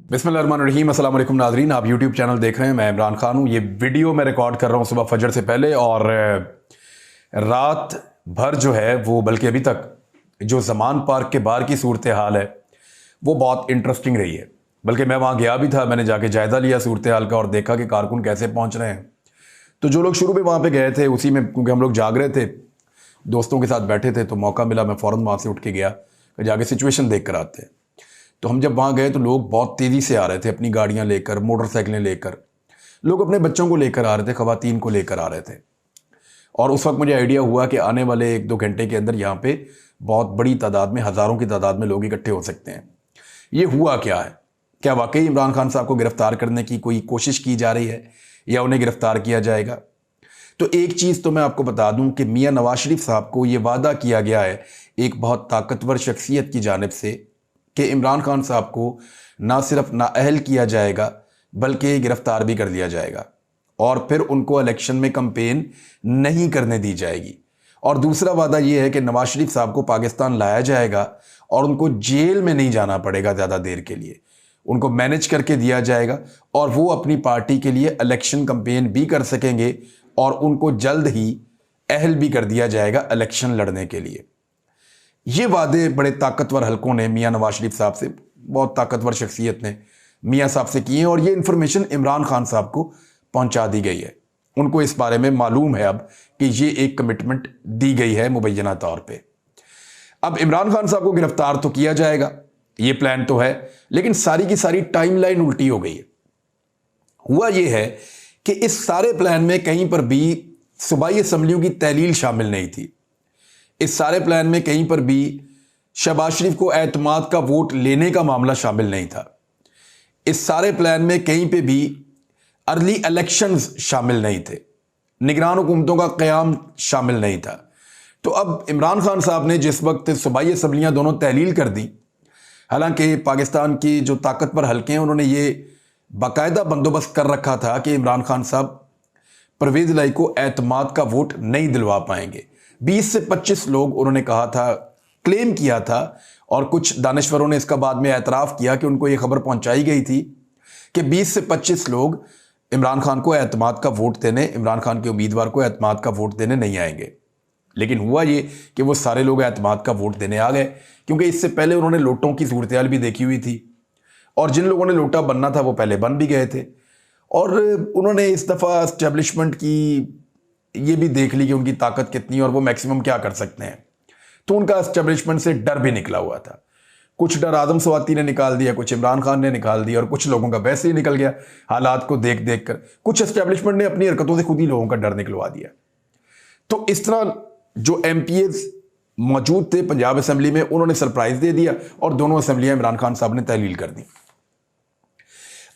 बिस्मिल्लाहिर्रहमानिर्रहीम। अस्सलाम वालेकुम नाज़रीन, आप यूट्यूब चैनल देख रहे हैं। मैं इमरान खान हूँ। ये वीडियो मैं रिकॉर्ड कर रहा हूँ सुबह फजर से पहले, और रात भर जो है वो, बल्कि अभी तक जो ज़मान पार्क के बाहर की सूरत हाल है वो बहुत इंटरेस्टिंग रही है। बल्कि मैं वहाँ गया भी था, मैंने जाके जायज़ा लिया सूरत हाल का और देखा कि कारकुन कैसे पहुँच रहे हैं। तो जो लोग शुरू में वहाँ पर गए थे उसी में, क्योंकि हम लोग जाग रहे थे, दोस्तों के साथ बैठे थे, तो मौका मिला, मैं फ़ौरन वहाँ से उठ के गया, जाके सिचुएशन देख कर आते हैं। तो हम जब वहाँ गए तो लोग बहुत तेज़ी से आ रहे थे, अपनी गाड़ियाँ लेकर, मोटरसाइकिलें लेकर। लोग अपने बच्चों को लेकर आ रहे थे, ख़वातीन को लेकर आ रहे थे। और उस वक्त मुझे आइडिया हुआ कि आने वाले 1-2 घंटे के अंदर यहाँ पे बहुत बड़ी तादाद में, हज़ारों की तादाद में लोग इकट्ठे हो सकते हैं। ये हुआ क्या है? क्या वाकई इमरान खान साहब को गिरफ़्तार करने की कोई कोशिश की जा रही है या उन्हें गिरफ़्तार किया जाएगा? तो एक चीज़ तो मैं आपको बता दूं कि मियां नवाज शरीफ साहब को ये वादा किया गया है एक बहुत ताकतवर शख्सियत की जानिब से कि इमरान खान साहब को ना सिर्फ नाअहल किया जाएगा बल्कि गिरफ्तार भी कर लिया जाएगा, और फिर उनको इलेक्शन में कैंपेन नहीं करने दी जाएगी। और दूसरा वादा यह है कि नवाज शरीफ साहब को पाकिस्तान लाया जाएगा और उनको जेल में नहीं जाना पड़ेगा ज़्यादा देर के लिए, उनको मैनेज करके दिया जाएगा और वो अपनी पार्टी के लिए इलेक्शन कैंपेन भी कर सकेंगे और उनको जल्द ही अहल भी कर दिया जाएगा इलेक्शन लड़ने के लिए। ये वादे बड़े ताकतवर हलकों ने मियां नवाज शरीफ साहब से, बहुत ताकतवर शख्सियत ने मियां साहब से किए हैं, और ये इन्फॉर्मेशन इमरान खान साहब को पहुंचा दी गई है। उनको इस बारे में मालूम है अब कि ये एक कमिटमेंट दी गई है मुबैना तौर पे। अब इमरान खान साहब को गिरफ्तार तो किया जाएगा, ये प्लान तो है, लेकिन सारी की सारी टाइमलाइन उल्टी हो गई है। हुआ ये है कि इस सारे प्लान में कहीं पर भी सूबाई असम्बलियों की तहलील शामिल नहीं थी। इस सारे प्लान में कहीं पर भी शहबाज शरीफ को एतमाद का वोट लेने का मामला शामिल नहीं था। इस सारे प्लान में कहीं पे भी अर्ली इलेक्शंस शामिल नहीं थे, निगरान हुकूमतों का क़याम शामिल नहीं था। तो अब इमरान खान साहब ने जिस वक्त सूबाई असम्बलियाँ दोनों तहलील कर दी, हालांकि पाकिस्तान की जो ताकतवर हल्के हैं उन्होंने ये बाकायदा बंदोबस्त कर रखा था कि इमरान खान साहब परवेज़ इलाही को एतमाद का वोट नहीं दिलवा पाएंगे। 20 से 25 लोग उन्होंने कहा था, क्लेम किया था, और कुछ दानिश्वरों ने इसका बाद में एतराफ़ किया कि उनको ये खबर पहुंचाई गई थी कि 20 से 25 लोग इमरान खान को एतमाद का वोट देने, इमरान खान के उम्मीदवार को एतमाद का वोट देने नहीं आएंगे। लेकिन हुआ ये कि वो सारे लोग एतमाद का वोट देने आ गए, क्योंकि इससे पहले उन्होंने लोटों की सूरत हाल भी देखी हुई थी, और जिन लोगों ने लोटा बनना था वो पहले बन भी गए थे। और उन्होंने इस दफ़ा एस्टेब्लिशमेंट की ये भी देख ली कि उनकी ताकत कितनी है और वो मैक्सिमम क्या कर सकते हैं। तो उनका एस्टेब्लिशमेंट से डर भी निकला हुआ था। कुछ डर आदम स्वाति ने निकाल दिया, कुछ इमरान खान ने निकाल दिया, और कुछ लोगों का वैसे ही निकल गया हालात को देख देख कर। कुछ एस्टेब्लिशमेंट ने अपनी हरकतों से खुद ही लोगों का डर निकलवा दिया। तो इस तरह जो MPs मौजूद थे पंजाब असम्बली में, उन्होंने सरप्राइज दे दिया और दोनों असम्बलियां इमरान खान साहब ने तहलील कर दी।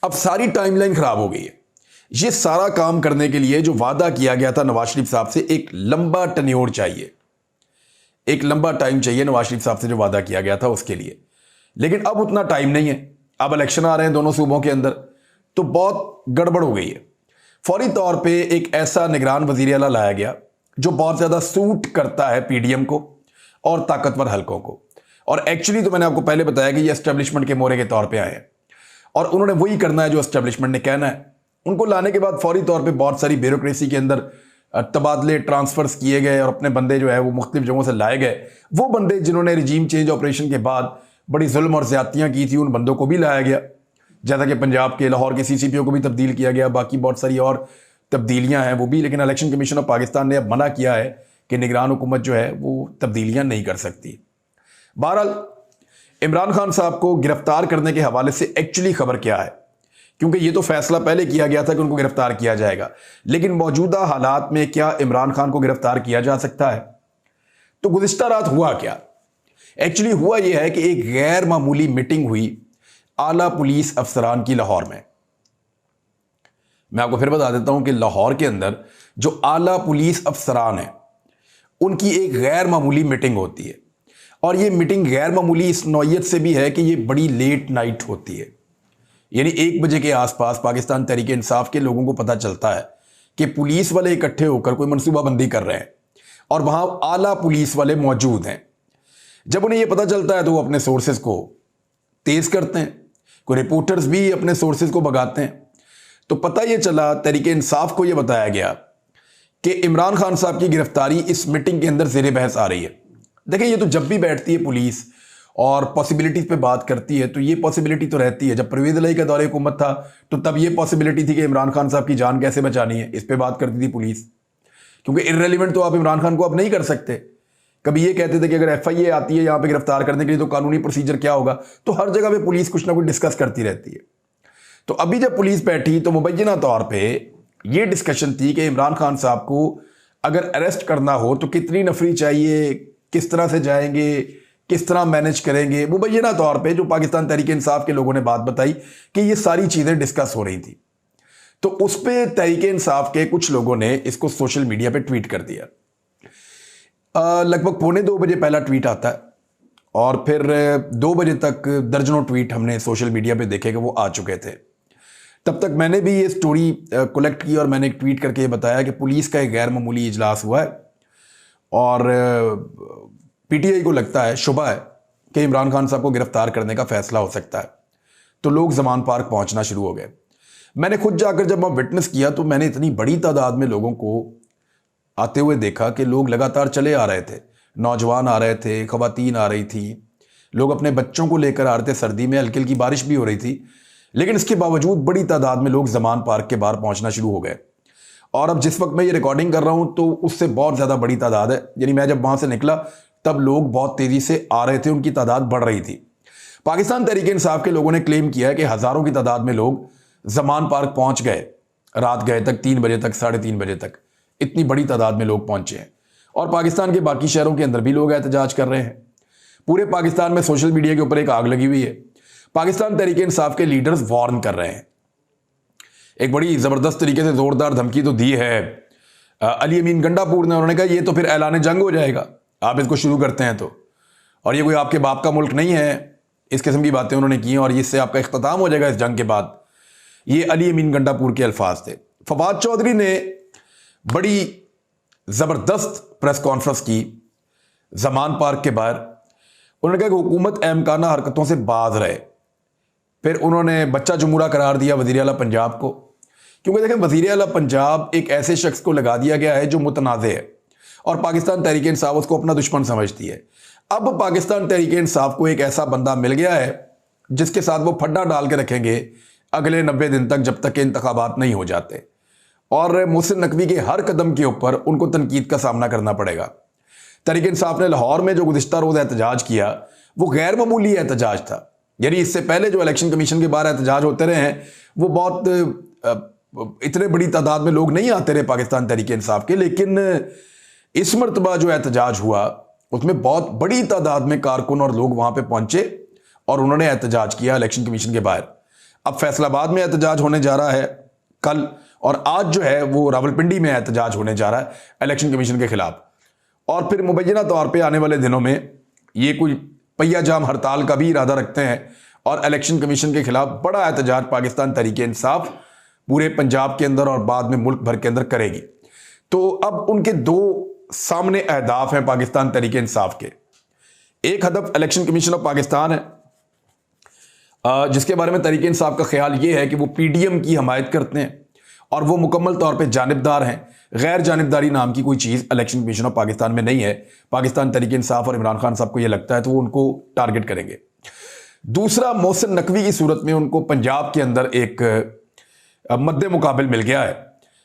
अब सारी टाइमलाइन खराब हो गई है। ये सारा काम करने के लिए जो वादा किया गया था नवाज शरीफ साहब से, एक लंबा टन्योर चाहिए, एक लंबा टाइम चाहिए नवाज शरीफ साहब से जो वादा किया गया था उसके लिए। लेकिन अब उतना टाइम नहीं है। अब इलेक्शन आ रहे हैं दोनों सूबों के अंदर, तो बहुत गड़बड़ हो गई है। फौरी तौर पे एक ऐसा निगरान वजीर आला लाया गया जो बहुत ज़्यादा सूट करता है PDM को और ताकतवर हलकों को। और एक्चुअली तो मैंने आपको पहले बताया कि ये एस्टेब्लिशमेंट के मोहरे के तौर पर आए हैं, और उन्होंने वही करना है जो एस्टेब्लिशमेंट ने कहना है। उनको लाने के बाद फौरी तौर पे बहुत सारी ब्यूरोक्रेसी के अंदर तबादले, ट्रांसफर्स किए गए, और अपने बंदे जो है वो मुख्तलिफ जगहों से लाए गए। वो बंदे जिन्होंने रिजीम चेंज ऑपरेशन के बाद बड़ी जुल्म और ज़्यादतियाँ की थी, उन बंदों को भी लाया गया। जैसा कि पंजाब के लाहौर के CCPO को भी तब्दील किया गया, बाकी बहुत सारी और तब्दीलियाँ हैं वो भी। लेकिन इलेक्शन कमीशन ऑफ पाकिस्तान ने अब मना किया है कि निगरान हुकूमत जो है वो तब्दीलियाँ नहीं कर सकती। बहरहाल इमरान खान साहब को गिरफ्तार करने के हवाले से एक्चुअली खबर क्या है, क्योंकि ये तो फैसला पहले किया गया था कि उनको गिरफ्तार किया जाएगा, लेकिन मौजूदा हालात में क्या इमरान खान को गिरफ्तार किया जा सकता है? तो गुज़िश्ता रात हुआ क्या? एक्चुअली हुआ यह है कि एक गैर मामूली मीटिंग हुई आला पुलिस अफसरान की लाहौर में। मैं आपको फिर बता देता हूं कि लाहौर के अंदर जो आला पुलिस अफसरान हैं उनकी एक गैर मामूली मीटिंग होती है, और ये मीटिंग गैर मामूली इस नौयत से भी है कि ये बड़ी लेट नाइट होती है। यानी 1 बजे के आसपास पाकिस्तान तहरीक इंसाफ के लोगों को पता चलता है कि पुलिस वाले इकट्ठे होकर कोई मनसूबाबंदी कर रहे हैं, और वहां आला पुलिस वाले मौजूद हैं। जब उन्हें यह पता चलता है तो वो अपने सोर्सेज को तेज करते हैं, कोई रिपोर्टर्स भी अपने सोर्सेज को भगाते हैं। तो पता यह चला, तहरीक इंसाफ को यह बताया गया कि इमरान खान साहब की गिरफ्तारी इस मीटिंग के अंदर ज़ेरे बहस आ रही है। देखिए, ये तो जब भी बैठती है पुलिस और पॉसिबिलिटीज पे बात करती है तो ये पॉसिबिलिटी तो रहती है। जब परवेज इलाही का दौरे हुकूमत था तो तब ये पॉसिबिलिटी थी कि इमरान खान साहब की जान कैसे बचानी है, इस पे बात करती थी पुलिस, क्योंकि इररेलेवेंट तो आप इमरान खान को अब नहीं कर सकते। कभी ये कहते थे कि अगर FIA आती है यहाँ पे गिरफ्तार करने के लिए तो कानूनी प्रोसीजर क्या होगा, तो हर जगह पे पुलिस कुछ ना कुछ डिस्कस करती रहती है। तो अभी जब पुलिस बैठी तो मुबैना तौर पे ये डिस्कशन थी कि इमरान खान साहब को अगर अरेस्ट करना हो तो कितनी नफरी चाहिए, किस तरह से जाएंगे, किस तरह मैनेज करेंगे। मुबैना तौर पे जो पाकिस्तान तहरीक इंसाफ के लोगों ने बात बताई कि ये सारी चीज़ें डिस्कस हो रही थी, तो उस पर तहरीक इंसाफ के कुछ लोगों ने इसको सोशल मीडिया पे ट्वीट कर दिया। लगभग 1:45 बजे पहला ट्वीट आता है और फिर 2 बजे तक दर्जनों ट्वीट हमने सोशल मीडिया पे देखे कि वो आ चुके थे। तब तक मैंने भी ये स्टोरी कलेक्ट की और मैंने एक ट्वीट करके ये बताया कि पुलिस का एक गैर मामूली इजलास हुआ है और PTI को लगता है, शुबा है कि इमरान खान साहब को गिरफ्तार करने का फैसला हो सकता है। तो लोग जमान पार्क पहुंचना शुरू हो गए। मैंने खुद जाकर जब वहाँ विटनेस किया तो मैंने इतनी बड़ी तादाद में लोगों को आते हुए देखा कि लोग लगातार चले आ रहे थे। नौजवान आ रहे थे, खवातीन आ रही थी, लोग अपने बच्चों को लेकर आ रहे थे। सर्दी में हल्की हल्की बारिश भी हो रही थी, लेकिन इसके बावजूद बड़ी तादाद में लोग जमान पार्क के बाहर पहुंचना शुरू हो गए। और अब जिस वक्त मैं ये रिकॉर्डिंग कर रहा हूं तो उससे बहुत ज़्यादा बड़ी तादाद है। यानी मैं जब वहां से निकला तब लोग बहुत तेज़ी से आ रहे थे, उनकी तादाद बढ़ रही थी। पाकिस्तान तहरीक इंसाफ के लोगों ने क्लेम किया है कि हज़ारों की तादाद में लोग जमान पार्क पहुंच गए, रात गए तक, 3 बजे तक, 3:30 बजे तक इतनी बड़ी तादाद में लोग पहुंचे हैं। और पाकिस्तान के बाकी शहरों के अंदर भी लोग एहतजाज कर रहे हैं। पूरे पाकिस्तान में सोशल मीडिया के ऊपर एक आग लगी हुई है। पाकिस्तान तहरीक इंसाफ के लीडर्स वार्न कर रहे हैं, एक बड़ी ज़बरदस्त तरीके से ज़ोरदार धमकी तो दी है अली अमीन गंडापुर ने। उन्होंने कहा ये तो फिर ऐलान जंग हो जाएगा, आप इसको शुरू करते हैं तो, और ये कोई आपके बाप का मुल्क नहीं है। इस किस्म की बातें उन्होंने की और इससे आपका इख्तिताम हो जाएगा इस जंग के बाद। ये अली अमीन गंडापुर के अल्फाज थे। फवाद चौधरी ने बड़ी ज़बरदस्त प्रेस कॉन्फ्रेंस की जमान पार्क के बाहर। उन्होंने कहा कि हुकूमत अहमकाना हरकतों से बाज रहे। फिर उन्होंने बच्चा जमूरा करार दिया वज़ीर आला पंजाब को, क्योंकि देखें वज़ीर आला पंजाब एक ऐसे शख्स को लगा दिया गया है जो मुतनाज़ है और पाकिस्तान तहरीक इंसाफ उसको अपना दुश्मन समझती है। अब पाकिस्तान तहरीक इंसाफ को एक ऐसा बंदा मिल गया है जिसके साथ वो फड्डा डाल के रखेंगे अगले 90 दिन तक, जब तक के इंतखाबात नहीं हो जाते। और मोहसिन नकवी के हर कदम के ऊपर उनको तनकीद का सामना करना पड़ेगा। तहरीक इंसाफ ने लाहौर में जो गुज़िश्ता रोज़ एहतजाज किया वो गैर मामूली एहतजाज था। यानी इससे पहले जो इलेक्शन कमीशन के बाहर एहतजाज होते रहे हैं वो बहुत इतने बड़ी तादाद में लोग नहीं आते रहे पाकिस्तान तहरीक इंसाफ के, लेकिन इस मरतबा जो एहतजाज हुआ उसमें बहुत बड़ी तादाद में कारकुन और लोग वहां पे पहुंचे और उन्होंने एहतजाज किया इलेक्शन कमीशन के बाहर। अब फैसलाबाद में एहतजाज होने जा रहा है कल, और आज जो है वो रावलपिंडी में एहतजाज होने जा रहा है इलेक्शन कमीशन के खिलाफ। और फिर मुबैना तौर पे आने वाले दिनों में ये कोई पहिया जाम हड़ताल का भी इरादा रखते हैं और इलेक्शन कमीशन के खिलाफ बड़ा एहतजाज पाकिस्तान तहरीक इंसाफ पूरे पंजाब के अंदर और बाद में मुल्क भर के अंदर करेगी। तो अब उनके 2 सामने अहदाफ हैं पाकिस्तान तहरीक इंसाफ के। एक हदफ इलेक्शन कमीशन ऑफ पाकिस्तान है, जिसके बारे में तहरीक इंसाफ का ख्याल यह है कि वो PDM की हमायत करते हैं और वो मुकम्मल तौर पे जानिबदार हैं। गैर जानिबदारी नाम की कोई चीज़ इलेक्शन कमीशन ऑफ पाकिस्तान में नहीं है। पाकिस्तान तहरीक इंसाफ और इमरान खान साहब को ये लगता है तो वो उनको टारगेट करेंगे। दूसरा, मोहसिन नकवी की सूरत में उनको पंजाब के अंदर एक मद्दे मुकाबिल मिल गया है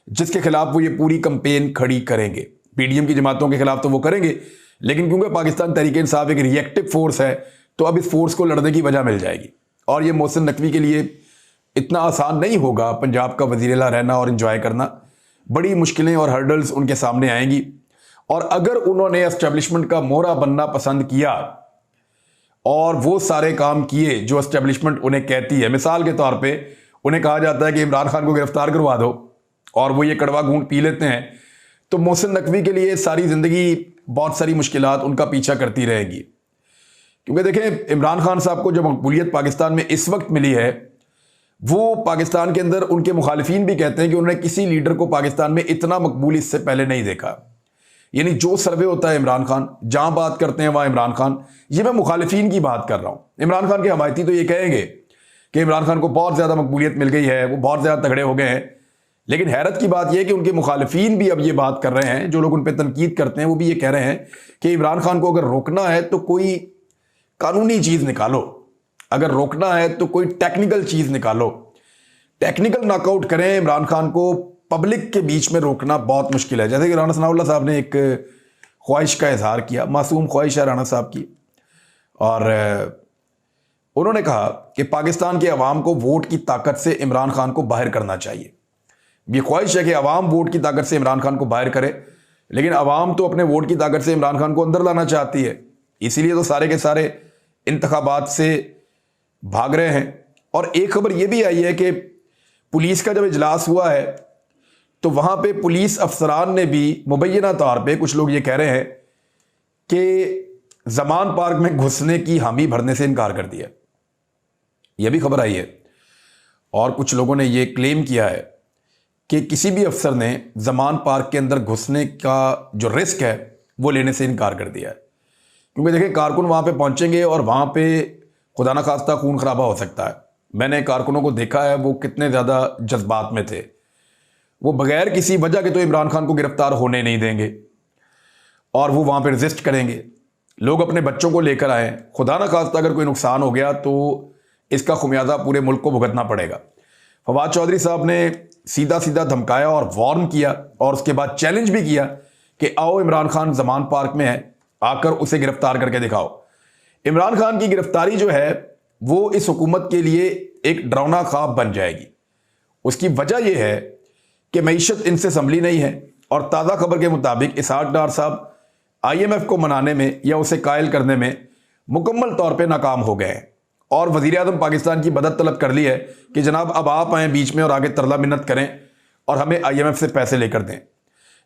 जिसके खिलाफ वो ये पूरी कंपेन खड़ी करेंगे। PDM की जमातों के खिलाफ तो वो करेंगे, लेकिन क्योंकि पाकिस्तान तहरीक इंसाफ एक रिएक्टिव फोर्स है तो अब इस फोर्स को लड़ने की वजह मिल जाएगी। और ये मोहसिन नकवी के लिए इतना आसान नहीं होगा पंजाब का वज़ीर आला रहना और एंजॉय करना। बड़ी मुश्किलें और हर्डल्स उनके सामने आएंगी। और अगर उन्होंने एस्टेब्लिशमेंट का मोहरा बनना पसंद किया और वो सारे काम किए जो एस्टेब्लिशमेंट उन्हें कहती है, मिसाल के तौर पे उन्हें कहा जाता है कि इमरान खान को गिरफ्तार करवा दो और वो ये कड़वा घूंट पी लेते हैं, तो मोहसिन नकवी के लिए सारी ज़िंदगी बहुत सारी मुश्किलात उनका पीछा करती रहेगी। क्योंकि देखें, इमरान खान साहब को जो मकबूलियत पाकिस्तान में इस वक्त मिली है वो पाकिस्तान के अंदर उनके मुखालिफिन भी कहते हैं कि उन्होंने किसी लीडर को पाकिस्तान में इतना मकबूल इससे पहले नहीं देखा। यानी जो सर्वे होता है इमरान खान, जहां बात करते हैं वहां इमरान खान। ये मैं मुखालिफिन की बात कर रहा हूं। इमरान खान के हमायती तो ये कहेंगे कि इमरान खान को बहुत ज़्यादा मकबूलियत मिल गई है, वो बहुत ज़्यादा तगड़े हो गए हैं। लेकिन हैरत की बात यह है कि उनके मुखालिफिन भी अब ये बात कर रहे हैं, जो लोग उन पर तनकीद करते हैं वो भी ये कह रहे हैं कि इमरान खान को अगर रोकना है तो कोई कानूनी चीज़ निकालो, अगर रोकना है तो कोई टेक्निकल चीज़ निकालो, टेक्निकल नॉकआउट करें। इमरान खान को पब्लिक के बीच में रोकना बहुत मुश्किल है। जैसे कि राणा सनाउल्लाह साहब ने एक ख्वाहिश का इजहार किया, मासूम ख्वाहिश है राणा साहब की, और उन्होंने कहा कि पाकिस्तान के अवाम को वोट की ताकत से इमरान खान को बाहर करना चाहिए। ये ख्वाहिश है कि अवाम वोट की ताकत से इमरान खान को बाहर करे, लेकिन अवाम तो अपने वोट की ताकत से इमरान खान को अंदर लाना चाहती है। इसीलिए तो सारे के सारे इंतखाबात से भाग रहे हैं। और एक खबर यह भी आई है कि पुलिस का जब इजलास हुआ है तो वहां पे पुलिस अफसरान ने भी मुबैना तौर पे, कुछ लोग ये कह रहे हैं कि जमान पार्क में घुसने की हामी भरने से इनकार कर दिया। यह भी खबर आई है। और कुछ लोगों ने यह क्लेम किया है कि किसी भी अफसर ने जमान पार्क के अंदर घुसने का जो रिस्क है वो लेने से इनकार कर दिया है। क्योंकि देखें, कारकुन वहां पे पहुंचेंगे और वहां पे खुदा न खास्ता खून खराबा हो सकता है। मैंने कारकुनों को देखा है, वो कितने ज़्यादा जज्बात में थे। वो बगैर किसी वजह के तो इमरान खान को गिरफ्तार होने नहीं देंगे और वो वहां पे रेजिस्ट करेंगे। लोग अपने बच्चों को लेकर आए, खुदा न खास्ता अगर कोई नुकसान हो गया तो इसका खुमियाजा पूरे मुल्क को भुगतना पड़ेगा। फवाद चौधरी साहब ने सीधा सीधा धमकाया और वार्न किया, और उसके बाद चैलेंज भी किया कि आओ इमरान खान जमान पार्क में है, आकर उसे गिरफ्तार करके दिखाओ। इमरान खान की गिरफ्तारी जो है वो इस हुकूमत के लिए एक डरावना ख्वाब बन जाएगी। उसकी वजह यह है कि मईशत इनसे संभली नहीं है, और ताज़ा खबर के मुताबिक इसहाक डार साहब IMF को मनाने में या उसे कायल करने में मुकम्मल तौर पे नाकाम हो गए हैं। और वज़ीर आज़म पाकिस्तान की मदद तलब कर ली है कि जनाब अब आप आएँ बीच में और आगे तरला मिन्नत करें और हमें IMF से पैसे लेकर दें।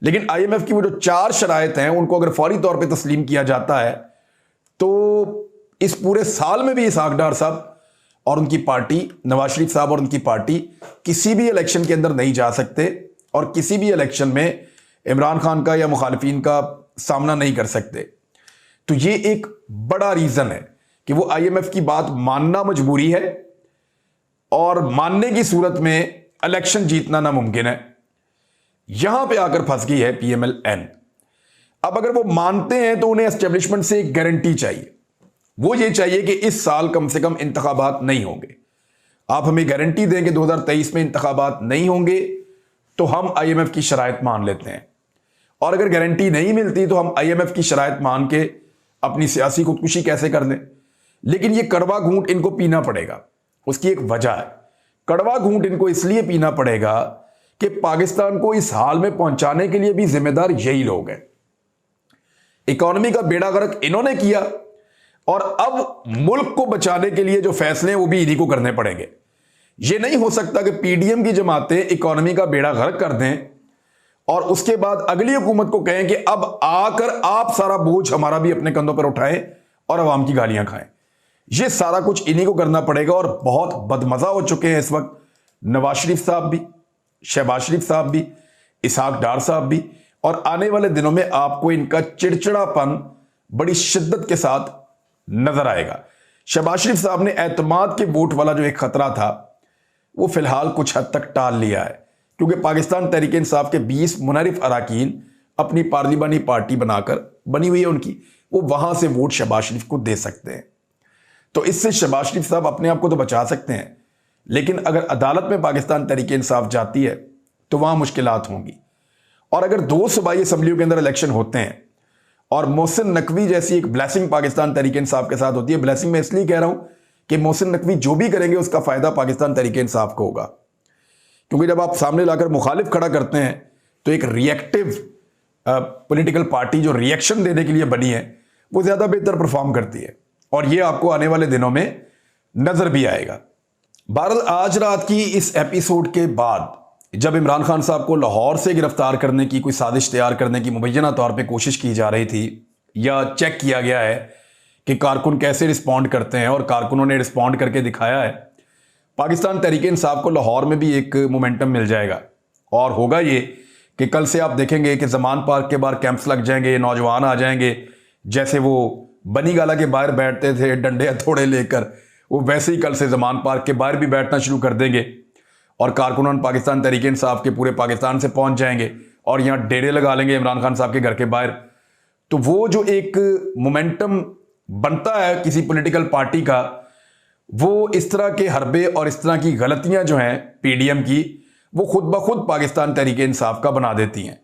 लेकिन IMF की वो जो 4 शराइत हैं उनको अगर फौरी तौर पे तस्लीम किया जाता है तो इस पूरे साल में भी इसहाक डार साहब और उनकी पार्टी, नवाज शरीफ साहब और उनकी पार्टी किसी भी इलेक्शन के अंदर नहीं जा सकते, और किसी भी इलेक्शन में इमरान खान का या मुखालिफिन का सामना नहीं कर सकते। तो ये एक बड़ा रीजन है कि वो IMF की बात मानना मजबूरी है, और मानने की सूरत में इलेक्शन जीतना नामुमकिन है। यहां पे आकर फंस गई है PMLN। अब अगर वो मानते हैं तो उन्हें एस्टेब्लिशमेंट से एक गारंटी चाहिए। वो ये चाहिए कि इस साल कम से कम इंतखाबात नहीं होंगे। आप हमें गारंटी दें कि 2023 में इंतखाबात नहीं होंगे तो हम IMF की शराइत मान लेते हैं, और अगर गारंटी नहीं मिलती तो हम IMF की शराइत मान के अपनी सियासी खुदकुशी कैसे कर लें। लेकिन ये कड़वा घूंट इनको पीना पड़ेगा। उसकी एक वजह है, कड़वा घूंट इनको इसलिए पीना पड़ेगा कि पाकिस्तान को इस हाल में पहुंचाने के लिए भी जिम्मेदार यही लोग हैं। इकोनॉमी का बेड़ा गर्क इन्होंने किया, और अब मुल्क को बचाने के लिए जो फैसले हैं वो भी इन्हीं को करने पड़ेंगे। ये नहीं हो सकता कि PDM की जमातें इकोनॉमी का बेड़ा गर्क कर दें और उसके बाद अगली हुकूमत को कहें कि अब आकर आप सारा बोझ हमारा भी अपने कंधों पर उठाएं और अवाम की गालियां खाएं। ये सारा कुछ इन्हीं को करना पड़ेगा, और बहुत बदमजा हो चुके हैं इस वक्त नवाज शरीफ साहब भी, शहबाज शरीफ साहब भी, इसहाक डार साहब भी, और आने वाले दिनों में आपको इनका चिड़चिड़ापन बड़ी शिद्दत के साथ नजर आएगा। शहबाज शरीफ साहब ने एतमाद के वोट वाला जो एक खतरा था वो फिलहाल कुछ हद तक टाल लिया है, क्योंकि पाकिस्तान तहरीक इंसाफ के 20 मुनरिफ अराकीन अपनी पार्लिमानी पार्टी बनाकर बनी हुई है उनकी, वो वहां से वोट शहबाज शरीफ को दे सकते हैं। तो इससे शहबाज शरीफ साहब अपने आप को तो बचा सकते हैं, लेकिन अगर अदालत में पाकिस्तान तहरीक इंसाफ जाती है तो वहां मुश्किलात होंगी। और अगर 2 सूबाई असम्बलियों के अंदर इलेक्शन होते हैं और मोहसिन नकवी जैसी एक ब्लेसिंग पाकिस्तान तहरीक इंसाफ के साथ होती है, ब्लेसिंग मैं इसलिए कह रहा हूं कि मोहसिन नकवी जो भी करेंगे उसका फायदा पाकिस्तान तहरीक इंसाफ को होगा, क्योंकि जब आप सामने लाकर मुखालिफ खड़ा करते हैं तो एक रिएक्टिव पॉलिटिकल पार्टी जो रिएक्शन देने के लिए बनी है वो ज्यादा बेहतर परफॉर्म करती है, और ये आपको आने वाले दिनों में नजर भी आएगा। बहरहाल आज रात की इस एपिसोड के बाद जब इमरान खान साहब को लाहौर से गिरफ्तार करने की कोई साजिश तैयार करने की मुबैना तौर पे कोशिश की जा रही थी, या चेक किया गया है कि कारकुन कैसे रिस्पॉन्ड करते हैं, और कारकुनों ने रिस्पॉन्ड करके दिखाया है, पाकिस्तान तहरीक इंसाफ को लाहौर में भी एक मोमेंटम मिल जाएगा। और होगा ये कि कल से आप देखेंगे कि जमान पार्क के बाहर कैंप्स लग जाएंगे, नौजवान आ जाएंगे, जैसे वो बनी गाला के बाहर बैठते थे डंडे हथौड़े लेकर, वो वैसे ही कल से जमान पार्क के बाहर भी बैठना शुरू कर देंगे और कारकुनान पाकिस्तान तहरीक इंसाफ के पूरे पाकिस्तान से पहुंच जाएंगे और यहाँ डेरे लगा लेंगे इमरान खान साहब के घर के बाहर। तो वो जो एक मोमेंटम बनता है किसी पॉलिटिकल पार्टी का, वो इस तरह के हरबे और इस तरह की गलतियां जो हैं पीडीएम की, वो खुद ब खुद पाकिस्तान तहरीक इंसाफ का बना देती हैं।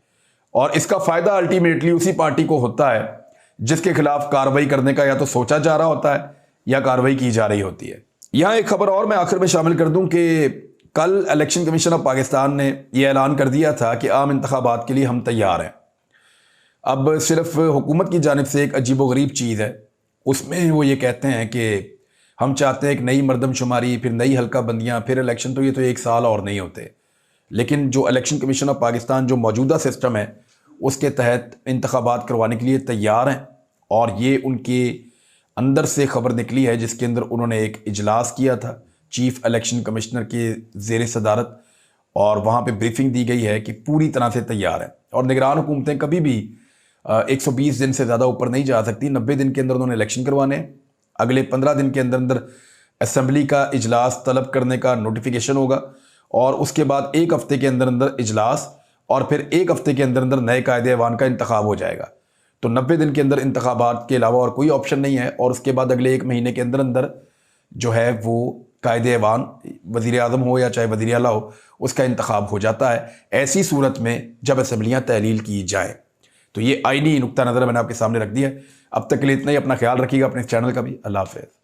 और इसका फायदा अल्टीमेटली उसी पार्टी को होता है जिसके खिलाफ कार्रवाई करने का या तो सोचा जा रहा होता है या कार्रवाई की जा रही होती है। यहां एक खबर और मैं आखिर में शामिल कर दूं कि कल इलेक्शन कमीशन ऑफ पाकिस्तान ने यह ऐलान कर दिया था कि आम इंतखाबात के लिए हम तैयार हैं। अब सिर्फ हुकूमत की जानिब से एक अजीबोगरीब चीज़ है, उसमें वो ये कहते हैं कि हम चाहते हैं एक नई मरदमशुमारी, फिर नई हल्का बंदियाँ, फिर इलेक्शन। तो ये तो एक साल और नहीं होते। लेकिन जो इलेक्शन कमीशन ऑफ पाकिस्तान जो मौजूदा सिस्टम है उसके तहत इंतखाबात करवाने के लिए तैयार हैं। और ये उनके अंदर से खबर निकली है जिसके अंदर उन्होंने एक इजलास किया था चीफ इलेक्शन कमिश्नर के ज़ेर सदारत, और वहाँ पे ब्रीफिंग दी गई है कि पूरी तरह से तैयार है। और निगरान हुकूमतें कभी भी 120 दिन से ज़्यादा ऊपर नहीं जा सकती। 90 दिन के अंदर उन्होंने इलेक्शन करवाने हैं। अगले 15 दिन के अंदर अंदर असम्बली का इजलास तलब करने का नोटिफिकेशन होगा और उसके बाद 1 हफ्ते के अंदर अंदर इजलास और फिर 1 हफ्ते के अंदर अंदर नए कायदे ऐवान का इंतखाब हो जाएगा। तो 90 दिन के अंदर इंतखाबात के अलावा और कोई ऑप्शन नहीं है। और उसके बाद अगले 1 महीने के अंदर अंदर जो है वो कायदे ऐवान, वज़ीर आज़म हो या चाहे वज़ीर आला हो, उसका इंतखाब हो जाता है। ऐसी सूरत में जब असम्बलियाँ तहलील की जाए। तो ये आईनी नुक्ता नज़र मैंने आपके सामने रख दिया है। अब तक के लिए इतना ही। अपना ख्याल रखिएगा, अपने चैनल का भी। अल्लाह हाफ़िज़।